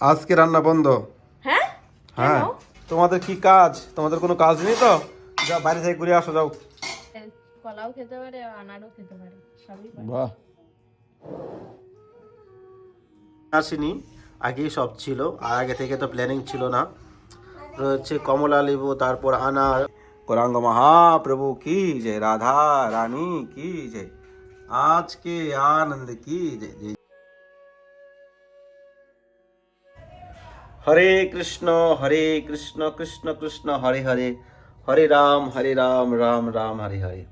আজকে রান্না বন্ধ। হ্যাঁ হ্যাঁ, তোমাদের কি কাজ? তোমাদের কোনো কাজ নেই তো? যাও বাইরে থেকে ঘুরে আসো, যাও। কলাও খেতে পারে, আনারও খেতে পারে, সবই পারে। বাহ, আসেনি, আগেই সব ছিল, আর আগে থেকে তো প্ল্যানিং ছিল না। রয়েছে কমলা লেবু, তারপর আনার। গৌরাঙ্গ মহাপ্রভু কি জয়, রাধা রানী কি জয়, আজকে আনন্দ কি জয় জয়। হরে কৃষ্ণ কৃষ্ণ কৃষ্ণ হরে হরে, হরে রাম রাম রাম হরে হরে।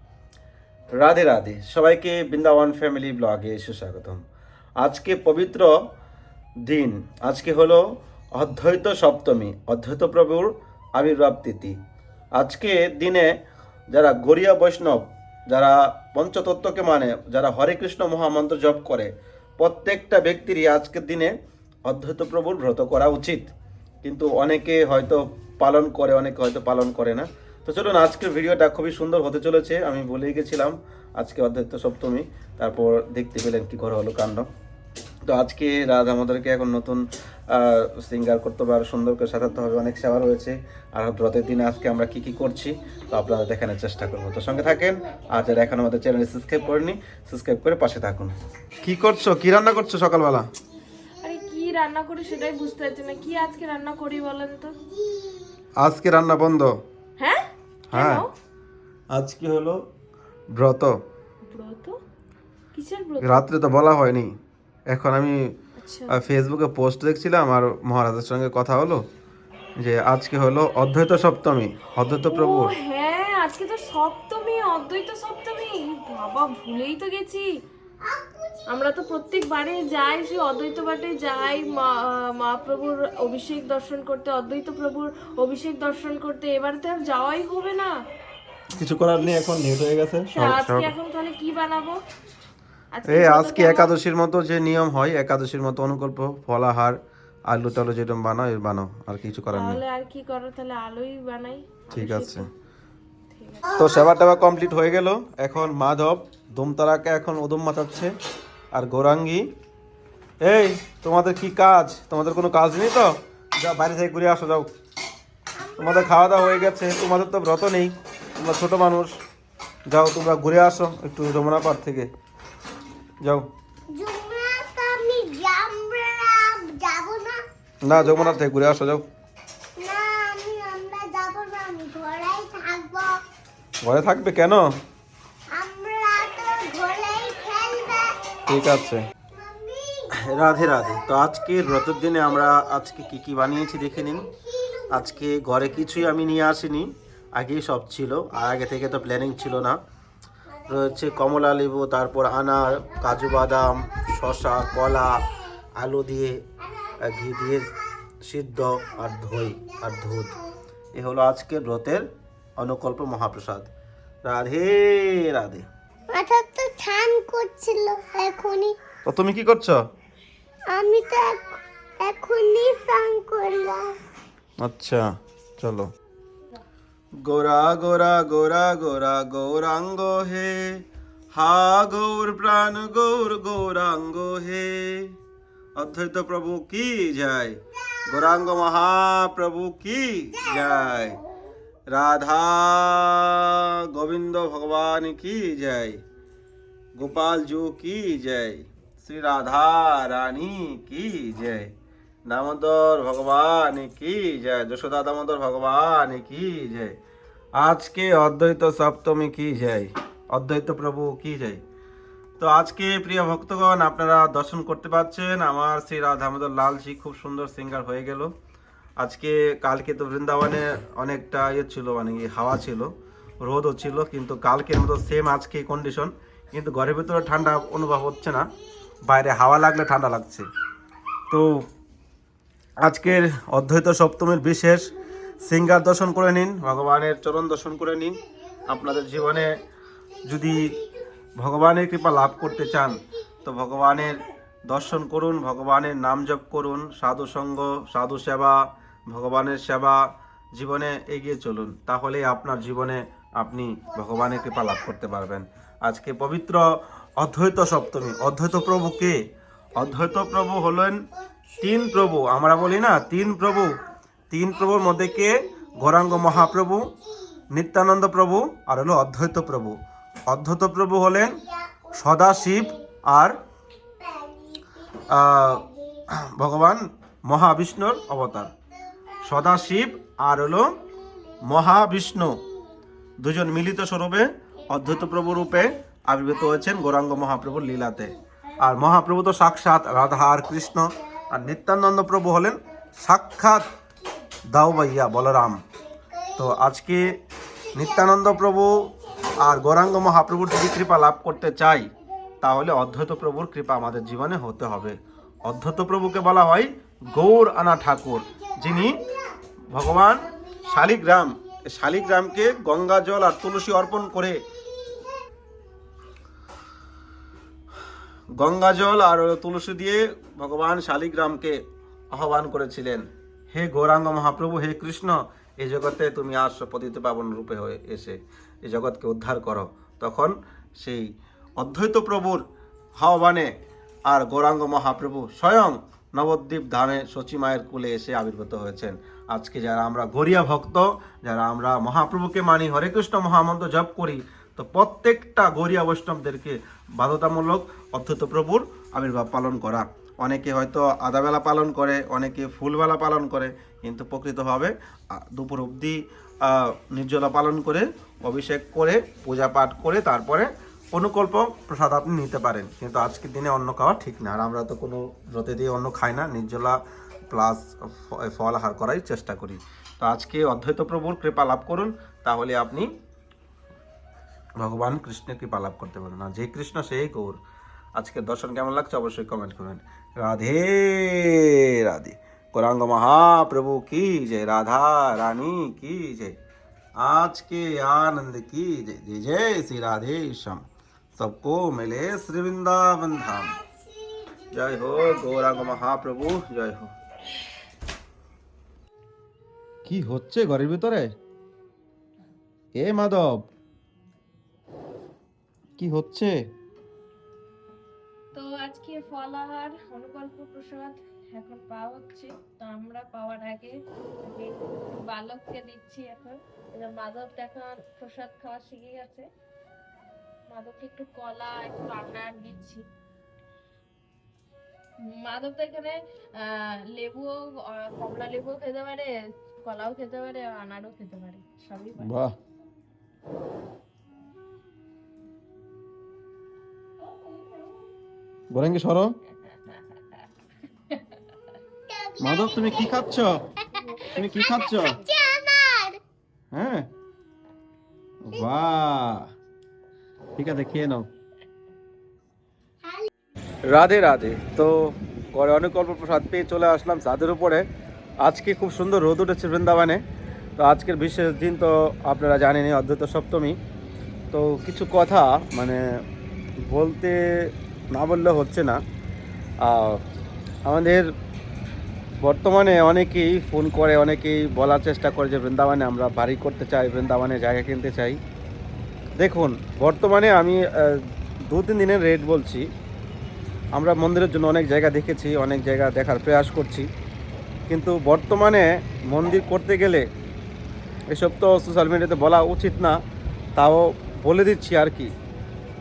রাধে রাধে, সবাইকে বৃন্দাবন ফ্যামিলি ব্লগে সুস্বাগতম। আজকে পবিত্র দিন, আজকে হলো অদ্বৈত সপ্তমী, অদ্বৈত প্রভুর আবির্ভাব তিথি। আজকে দিনে যারা গরিয়া বৈষ্ণব, যারা পঞ্চতত্ত্বকে মানে, যারা হরে কৃষ্ণ মহামন্ত্র জপ করে, প্রত্যেকটা ব্যক্তিরই আজকের দিনে অদ্বৈত প্রভুর ব্রত করা উচিত। কিন্তু অনেকে হয়তো পালন করে, অনেকে হয়তো পালন করে না। তো চলুন, আজকের ভিডিওটা খুবই সুন্দর হতে চলেছে। আমি বলেই গেছিলাম আজকে অদ্বৈত সপ্তমী, তারপর দেখতে পেলেন কি করে হলো কাণ্ড। তো আজকে রাত আমাদেরকে এখন নতুন সিঙ্গার করতে হবে, আর সুন্দর করে সাজাতে হবে, অনেক সেবা রয়েছে। আর ব্রতের দিনে আজকে আমরা কি কি করছি তো আপনারা দেখানোর চেষ্টা করবো। তো সঙ্গে থাকেন, আর যারা এখন আমাদের চ্যানেলে সাবস্ক্রাইব করেনি, সাবস্ক্রাইব করে পাশে থাকুন। কি করছো, কি রান্না করছো সকালবেলা? আরে কি রান্না করি সেটাই বুঝতে পারছি না। কি আজকে রান্না করি বলেন তো? আজকে রান্না বন্ধ। হ্যাঁ হ্যাঁ, কেন? আজকে হলো ব্রত। ব্রত? কিসের ব্রত? রাত্রে তো বলা হয়নি। এখন আমি আচ্ছা, ফেসবুকে পোস্ট দেখছিলাম, আর মহারাজের সঙ্গে কথা হলো যে আজকে হলো অদ্বৈত সপ্তমী, অদ্বৈত ও প্রভুর। হ্যাঁ, আজকে তো সপ্তমী, অদ্বৈত সপ্তমী। বাবা, ভুলেই তো গেছি। আমরা তো প্রত্যেকবারে যাই, সেই অদ্বৈত বাটে যাই, মহাপ্রভুর অভিষেক দর্শন করতে, অদ্বৈত প্রভুর অভিষেক দর্শন করতে। এবারে তো আর যাওয়াই হবে না। কিছু করার নেই, এখন লেট হয়ে গেছে। তা আজকে এখন তাহলে কি বানাবো? আজকে এই ব্রত আজকে কেমন? একাদশীর মতো যে নিয়ম হয়, একাদশীর মতো অনুকল্প ফলাহার, আলু টালু যেরকম বানাও এর বানাও, আর কিছু করার নেই। তাহলে আর কি করো, তাহলে আলুই বানাই। ঠিক আলু আছে। সিদ্ধ। ঠিক আছে। তো সেবা টেবা কমপ্লিট হয়ে গেল। এখন মাধব ধুমতারাকে এখন উদুম মাতাচ্ছে, আর গৌরাঙ্গী। এই, তোমাদের কি কাজ? তোমাদের কোনো কাজ নেই তো? যাও বাইরে থেকে ঘুরে আসো, যাও। তোমাদের খাওয়া দাওয়া হয়ে গেছে, তোমাদের তো ব্রত নেই, তোমরা ছোট মানুষ। যাও তোমরা ঘুরে আসো একটু যমুনা পাড় থেকে, যাও। না, যমুনা থেকে ঘুরে আসো, যাও। ঘরে থাকবে কেন? ঠিক আছে। রাধে রাধে। তো আজকে ব্রতের দিনে আমরা আজকে কি কি বানিয়েছি দেখে নিন। আজকে ঘরে কিছুই আমি নিয়ে আসিনি, আগেই সব ছিল, আর আগে থেকে তো প্ল্যানিং ছিল না। রয়েছে কমলা লেবু, তারপর আনার, কাজু বাদাম, শসা, কলা, আলু দিয়ে, ঘি দিয়ে সিদ্ধ, আর দই আর দুধ। এ হলো আজকে ব্রতের অনুকল্প মহাপ্রসাদ। রাধে রাধে। মাথা তো ঠান করছিল এখনই। তো তুমি কি করছো? আমি তো এখনই স্নান করলাম। আচ্ছা, চলো। গোরা গোরা গোরা গোরা গৌরাঙ্গ হে, হা গৌর প্রাণ গৌর গৌরাঙ্গ হে। অদ্বৈত প্রভু কি জয়, গৌরাঙ্গ মহাপ্রভু কি জয়, রাধা গোবিন্দ ভগবান কি জয়, গোপাল জু কি জয়, শ্রী রাধা রানী কি জয়, দামোদর ভগবান কি জয়, যশোদা দামোদর ভগবান কি জয়। আজকে অদ্বৈত সপ্তমী কি জয়, অদ্বৈত প্রভু কি জয়। তো আজকে প্রিয় ভক্তগণ, আপনারা দর্শন করতে পাচ্ছেন আমার শ্রী রাধা দামোদর লালজি খুব সুন্দর সিঙ্গার হয়ে গেল আজকে। কালকে তো বৃন্দাবনে অনেকটা ইয়ে ছিল, মানে কি হাওয়া ছিল, রোদও ছিল, কিন্তু কালকের মতো সেম আজকে কন্ডিশন। কিন্তু ঘরের ভিতরে ঠান্ডা অনুভব হচ্ছে না, বাইরে হাওয়া লাগলে ঠান্ডা লাগছে। তো আজকের অদ্বৈত সপ্তমীর বিশেষ সিঙ্গার দর্শন করে নিন, ভগবানের চরণ দর্শন করে নিন। আপনাদের জীবনে যদি ভগবানের কৃপা লাভ করতে চান তো ভগবানের দর্শন করুন, ভগবানের নাম জপ করুন, সাধু সঙ্গ, সাধু সেবা, ভগবানের সেবা জীবনে এগিয়ে চলুন, তাহলে আপনার জীবনে আপনি ভগবানের কৃপা লাভ করতে পারবেন। আজকে পবিত্র অদ্বৈত সপ্তমী। অদ্বৈত প্রভু কে? অদ্বৈত প্রভু হলেন তিন প্রভু, আমরা বলি না তিন প্রভু, তিন প্রভুর মধ্যে কে? গৌরাঙ্গ মহাপ্রভু, নিত্যানন্দ প্রভু আর হলো অদ্বৈত প্রভু। অদ্বৈত প্রভু হলেন সদাশিব আর ভগবান মহাবিষ্ণুর অবতার। সদাশিব আর হলো মহাবিষ্ণু দুজন মিলিত স্বরূপে অদ্বৈত প্রভু রূপে আবির্ভূত হয়েছেন গৌরাঙ্গ মহাপ্রভুর লীলাতে। আর মহাপ্রভু তো সাক্ষাৎ রাধা আর কৃষ্ণ, আর নিত্যানন্দ প্রভু হলেন সাক্ষাৎ দাউবাইয়া বলরাম। তো আজকে নিত্যানন্দ প্রভু আর গৌরাঙ্গ মহাপ্রভুর যদি কৃপা লাভ করতে চাই, তাহলে অদ্বৈত প্রভুর কৃপা আমাদের জীবনে হতে হবে। অদ্বৈত প্রভুকে বলা হয় গৌর আনা ঠাকুর, যিনি ভগবান শালিগ্রাম, শালিগ্রামকে গঙ্গা জল আর তুলসী অর্পণ করে, গঙ্গা জল আর তুলসী দিয়ে ভগবান শালিগ্রামকে আহ্বান করেছিলেন, হে গৌরাঙ্গ মহাপ্রভু, হে কৃষ্ণ, এই জগতে তুমি আসো পতিত পাবন রূপে হয়ে এসে এই জগৎকে উদ্ধার করো। তখন সেই অদ্বৈত প্রভুর আহ্বানে আর গৌরাঙ্গ মহাপ্রভু স্বয়ং নবদ্বীপ ধামে শচী মায়ের কুলে এসে আবির্ভূত হয়েছেন। আজকে যারা আমরা গরিয়া ভক্ত, যারা আমরা মহাপ্রভুকে মানি, হরে কৃষ্ণ মহামন্ত্র জপ করি, তো প্রত্যেকটা গরিয়া বৈষ্ণবদেরকে বাধ্যতামূলক অদ্বৈত প্রভুর আবির্ভাব পালন করা। অনেকে হয়তো আধাবেলা পালন করে, অনেকে ফুলবেলা পালন করে, কিন্তু প্রকৃতভাবে দুপুর অবধি নির্জলা পালন করে, অভিষেক করে, পূজা পাঠ করে তারপরে অনুকল্প প্রসাদ আপনি নিতে পারেন। কিন্তু আজকের দিনে অন্ন খাওয়া ঠিক না, আর আমরা তো কোনো ব্রতে দিয়ে অন্ন খাই না, নির্জলা প্লাস ফল আহার করাই চেষ্টা করি। তো আজকে অদ্বৈত প্রভুর কৃপা লাভ করুন, তাহলে আপনি ভগবান কৃষ্ণের কৃপা লাভ করতে পারেন। না যে কৃষ্ণ সেই গৌর। আজকের দর্শন কেমন লাগছে অবশ্যই কমেন্ট করবেন। রাধে রাধে, গৌরাঙ্গ মহাপ্রভু কি জয়, রাধা রানী কি জয়, आज के आनंद की जय। जय जय श्री राधे श्याम, सबको मिले श्री वृंदावन धाम। जय हो गौरांग महाप्रभु, जय हो। কি হচ্ছে ঘরের ভিতরে? এ মাধব, কি হচ্ছে? তো আজকে ফলাহার অনুকল্প প্রসাদ এখন পাওয়া হচ্ছে। তো আমরা পাওয়ার আগে বালককে দিচ্ছি। এখন মাধব এখন প্রসাদ খাওয়া শিখে গেছে, মাধবকে একটু কলা একটু আনার দিচ্ছি। মাধব তো এখানে লেবুও, কমলা লেবুও খেতে পারে, কলাও খেতে পারে, আনারও খেতে পারে, সবই পারে। বাহ, গোরাঙ্গি সরো। মাধব তুমি কি খাচ্ছ? তুমি কি খাচ্ছ? হ্যাঁ, বাহ, ঠিক আছে খেয়ে নাও। রাধে রাধে। তো ঘরে অনুকল্প প্রসাদ পেয়ে চলে আসলাম ছাদের উপরে। আজকে খুব সুন্দর রোদ উঠেছে বৃন্দাবনে। তো আজকের বিশেষ দিন, তো আপনারা জানেনই অদ্বৈত সপ্তমী। তো কিছু কথা মানে বলতে না বললে হচ্ছে না। আমাদের বর্তমানে অনেকেই ফোন করে, অনেকেই বলার চেষ্টা করে যে বৃন্দাবনে আমরা বাড়ি করতে চাই, বৃন্দাবনে জায়গা কিনতে চাই। দেখুন, বর্তমানে আমি 2-3 দিনের রেট বলছি। আমরা মন্দিরের জন্য অনেক জায়গা দেখেছি, অনেক জায়গা দেখার প্রয়াস করছি, কিন্তু বর্তমানে মন্দির করতে গেলে এসব তো সোশ্যাল মিডিয়াতে বলা উচিত না, তাও বলে দিচ্ছি আর কি।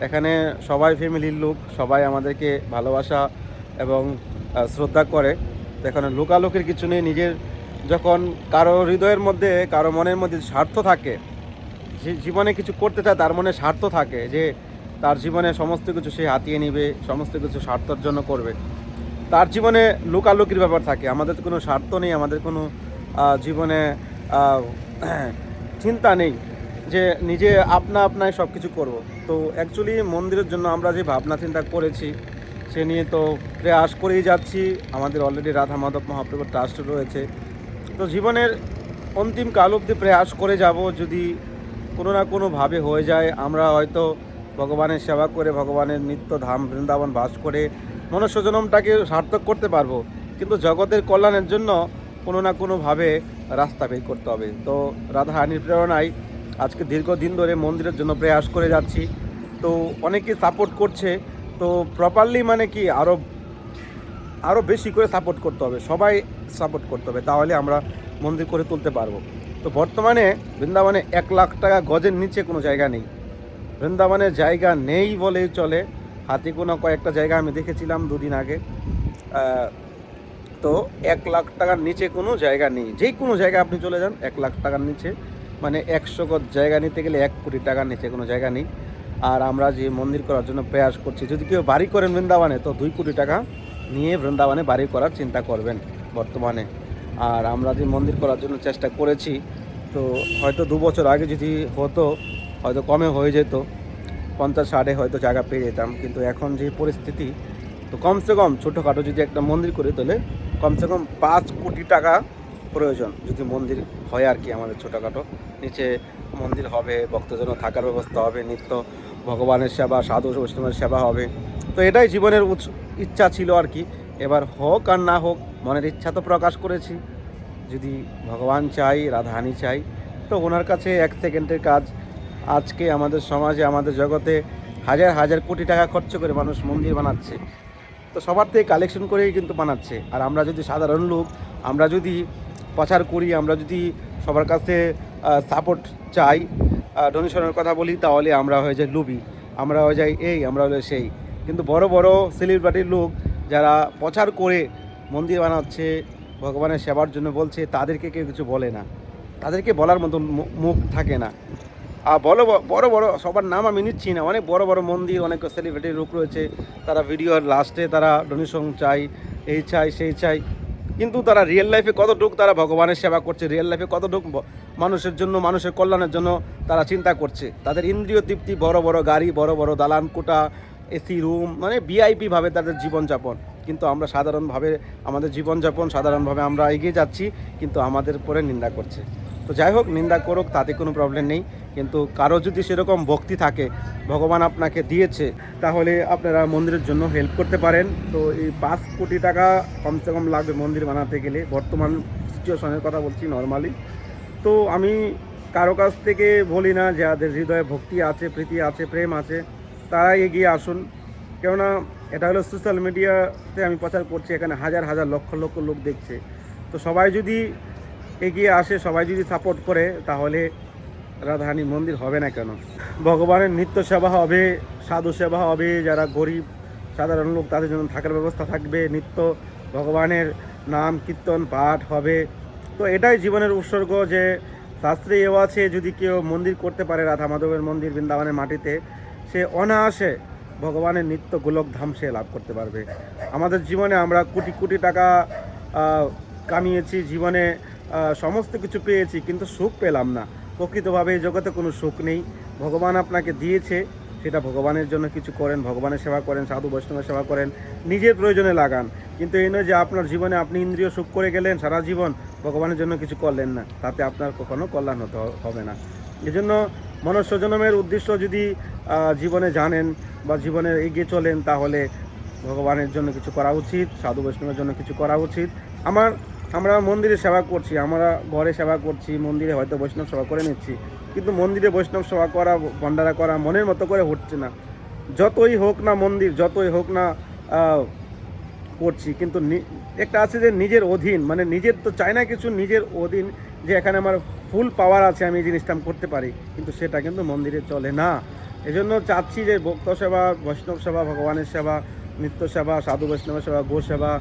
এখানে সবাই ফ্যামিলির লোক, সবাই আমাদেরকে ভালোবাসা এবং শ্রদ্ধা করে। তো এখানে লোকালোকের কিছু নেই। নিজের যখন কারো হৃদয়ের মধ্যে, কারো মনের মধ্যে স্বার্থ থাকে, জীবনে কিছু করতে চায়, তার মনে স্বার্থ থাকে যে তার জীবনে সমস্ত কিছু সে হাতিয়ে নিবে, সমস্ত কিছু স্বার্থের জন্য করবে, তার জীবনে লোকালোকির ব্যাপার থাকে। আমাদের কোনো স্বার্থ নেই, আমাদের কোনো জীবনে চিন্তা নেই যে নিজে আপনায় সব কিছু করবো। তো অ্যাকচুয়ালি মন্দিরের জন্য আমরা যে ভাবনা চিন্তা করেছি, সে নিয়ে তো প্রয়াস করেই যাচ্ছি। আমাদের অলরেডি রাধা মাধব মহাপ্রভুর ট্রাস্ট রয়েছে। তো জীবনের অন্তিম কাল অবধি প্রয়াস করে যাব। যদি কোনো না কোনোভাবে হয়ে যায়, আমরা হয়তো ভগবানের সেবা করে, ভগবানের নিত্য ধাম বৃন্দাবন বাস করে মনুষ্যজন্মটাকে সার্থক করতে পারবো। কিন্তু জগতের কল্যাণের জন্য কোনো না কোনোভাবে রাস্তা বের করতে হবে। তো রাধা রানীর প্রেরণায় আজকে দীর্ঘদিন ধরে মন্দিরের জন্য প্রয়াস করে যাচ্ছি। তো অনেকে সাপোর্ট করছে। তো প্রপারলি মানে কি আরও বেশি করে সাপোর্ট করতে হবে, সবাই সাপোর্ট করতে হবে, তাহলে আমরা মন্দির করে তুলতে পারবো। তো বর্তমানে বৃন্দাবনে 1 লাখ টাকা গজের নিচে কোনো জায়গা নেই, বৃন্দাবনে জায়গা নেই বলেই চলে। হাতে কোনো কয়েকটা জায়গা আমি দেখেছিলাম 2 দিন আগে। তো 1 লাখ টাকার নিচে কোনো জায়গা নেই, যেই কোনো জায়গায় আপনি চলে যান 1 লাখ টাকার নিচে, মানে 100 গজ জায়গা নিতে গেলে 1 কোটি টাকার নিচে কোনো জায়গা নেই। আর আমরা যে মন্দির করার জন্য প্রয়াস করছি, যদি কেউ বাড়ি করেন বৃন্দাবনে তো 2 কোটি টাকা নিয়ে বৃন্দাবনে বাড়ি করার চিন্তা করবেন বর্তমানে। আর আমরা যে মন্দির করার জন্য চেষ্টা করেছি, তো হয়তো 2 বছর আগে যদি হতো হয়তো কমে হয়ে যেত, 50-60 হয়তো জায়গা পেয়ে যেতাম। কিন্তু এখন যে পরিস্থিতি, তো কমসে কম ছোটোখাটো যদি একটা মন্দির করি তাহলে কমসে কম 5 কোটি টাকা প্রয়োজন, যদি মন্দির হয় আর কি। আমাদের ছোটোখাটো নিচে মন্দির হবে, ভক্তজন থাকার ব্যবস্থা হবে, নিত্য ভগবানের সেবা, সাধু বৈষ্ণবের সেবা হবে। তো এটাই জীবনের ইচ্ছা ছিল আর কি। এবার হোক আর না হোক, মনের ইচ্ছা তো প্রকাশ করেছি। যদি ভগবান চাই, রাধারানী চাই, তো ওনার কাছে 1 সেকেন্ডের কাজ। আজকে আমাদের সমাজে, আমাদের জগতে হাজার হাজার কোটি টাকা খরচ করে মানুষ মন্দির বানাচ্ছে, তো সবার থেকে কালেকশন করেই কিন্তু বানাচ্ছে। আর আমরা যদি সাধারণ লোক, আমরা যদি প্রচার করি, আমরা যদি সবার কাছে সাপোর্ট চাই, ডোনেশনের কথা বলি, তাহলে আমরা হয়ে যাই লুবি, আমরা হয়ে যাই এই, আমরা হলে সেই। কিন্তু বড় বড় সেলিব্রিটির লোক যারা প্রচার করে মন্দির বানাচ্ছে, ভগবানের সেবার জন্য বলছে, তাদেরকে কেউ কিছু বলে না, তাদেরকে বলার মতো মুখ থাকে না। আর বড় বড় সবার নাম আমি নিচ্ছি না, অনেক বড় বড় মন্দির, অনেক সেলিব্রিটির লোক রয়েছে, তারা ভিডিওর লাস্টে তারা ডোনেশন চাই, এই চাই সেই চাই, কিন্তু তারা রিয়েল লাইফে কতটুকু তারা ভগবানের সেবা করছে, রিয়েল লাইফে কতটুকু মানুষের জন্য, মানুষের কল্যাণের জন্য তারা চিন্তা করছে। তাদের ইন্দ্রিয় তৃপ্তি, বড় বড় গাড়ি, বড় বড় দালান কোঠা, এসি রুম, মানে ভিআইপিভাবে তাদের জীবনযাপন। কিন্তু আমরা সাধারণভাবে আমাদের জীবনযাপন, সাধারণভাবে আমরা এগিয়ে যাচ্ছি, কিন্তু আমাদের পরে নিন্দা করছে। তো যাই হোক, নিন্দা করুক, তাতে কোনো প্রবলেম নেই। কিন্তু কারো যদি সেরকম ভক্তি থাকে, ভগবান আপনাকে দিয়েছে, তাহলে আপনারা মন্দিরের জন্য হেল্প করতে পারেন। তো এই 5 কোটি টাকা কমসে কম লাগবে মন্দির বানাতে গেলে, বর্তমান সিচুয়েশনের কথা বলছি নর্মালি। তো আমি কারো কাছ থেকে বলি না, যাদের হৃদয়ে ভক্তি আছে, প্রীতি আছে, প্রেম আছে, তারাই এগিয়ে আসুন। কেননা এটা হলো সোশ্যাল মিডিয়াতে আমি প্রচার করছি, এখানে হাজার হাজার লক্ষ লক্ষ লোক দেখছে। তো সবাই যদি এগিয়ে আসে, সবাই যদি সাপোর্ট করে, তাহলে রাধারানী মন্দির হবে না কেন? ভগবানের নিত্য সেবা হবে, সাধু সেবা হবে, যারা গরিব সাধারণ লোক তাদের জন্য থাকার ব্যবস্থা থাকবে, নিত্য ভগবানের নাম কীর্তন পাঠ হবে। তো এটাই জীবনের উৎসর্গ। যে শাস্ত্রে এও আছে, যদি কেউ মন্দির করতে পারে, রাধা মাধবের মন্দির বৃন্দাবনের মাটিতে, সে অনায়াসে ভগবানের নিত্য গোলক ধাম সে লাভ করতে পারবে। আমাদের জীবনে আমরা কোটি কোটি টাকা কামিয়েছি, জীবনে সমস্ত কিছু পেয়েছি, কিন্তু সুখ পেলাম না। প্রকৃতভাবে এই জগতে কোনো সুখ নেই। ভগবান আপনাকে দিয়েছে, সেটা ভগবানের জন্য কিছু করেন, ভগবানের সেবা করেন, সাধু বৈষ্ণবের সেবা করেন, নিজের প্রয়োজনে লাগান। কিন্তু এই নয় যে আপনার জীবনে আপনি ইন্দ্রিয় সুখ করে গেলেন সারা জীবন, ভগবানের জন্য কিছু করলেন না, তাতে আপনার কখনো কল্যাণ হবে না। এজন্য মনুষ্য জন্মের উদ্দেশ্য যদি জীবনে জানেন বা জীবনে এগিয়ে চলেন, তাহলে ভগবানের জন্য কিছু করা উচিত, সাধু বৈষ্ণবের জন্য কিছু করা উচিত। আমরা মন্দিরে সেবা করছি, আমরা ঘরে সেবা করছি, মন্দিরে হয়তো বৈষ্ণব সেবা করে নিচ্ছি, কিন্তু মন্দিরে বৈষ্ণব সেবা করা, ভণ্ডারা করা মনের মতো করে হচ্ছে না। যতই হোক না মন্দির, যতই হোক না করছি, কিন্তু একটা আছে যে নিজের অধীন, মানে নিজের তো চাই না কিছু, নিজের অধীন, যে এখানে আমার ফুল পাওয়ার আছে, আমি এই জিনিসটা করতে পারি, কিন্তু সেটা কিন্তু মন্দিরে চলে না। এজন্য চাচ্ছি যে ভক্ত সেবা, বৈষ্ণব সেবা, ভগবানের সেবা, নিত্য সেবা, সাধু বৈষ্ণবের সেবা, গো সেবা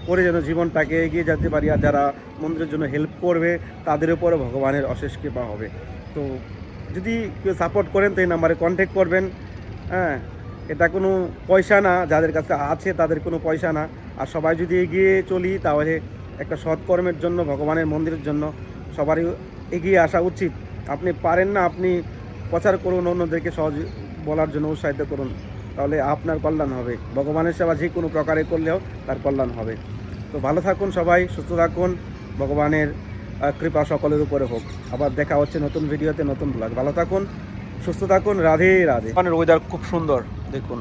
করে যেন জীবনটাকে এগিয়ে যেতে পারি। আর যারা মন্দিরের জন্য হেল্প করবে, তাদের উপরে ভগবানের অশেষ কৃপা হবে। তো যদি কেউ সাপোর্ট করেন, তো এই নাম্বারে কন্ট্যাক্ট করবেন। হ্যাঁ, এটা কোনো পয়সা না, যাদের কাছে আছে তাদের কোনো পয়সা না। আর সবাই যদি এগিয়ে চলি, তাহলে একটা সৎকর্মের জন্য, ভগবানের মন্দিরের জন্য সবারই এগিয়ে আসা উচিত। আপনি পারেন না, আপনি প্রচার করুন, অন্যদেরকে সহজ বলার জন্য উৎসাহিত করুন, তাহলে আপনার কল্যাণ হবে। ভগবানের সেবা যে কোনো প্রকারে করলেও তার কল্যাণ হবে। তো ভালো থাকুন সবাই, সুস্থ থাকুন, ভগবানের কৃপা সকলের উপরে হোক। আবার দেখা হচ্ছে নতুন ভিডিওতে, নতুন ব্লগ। ভালো থাকুন, সুস্থ থাকুন, রাধে রাধে। ওয়েদার খুব সুন্দর, দেখুন।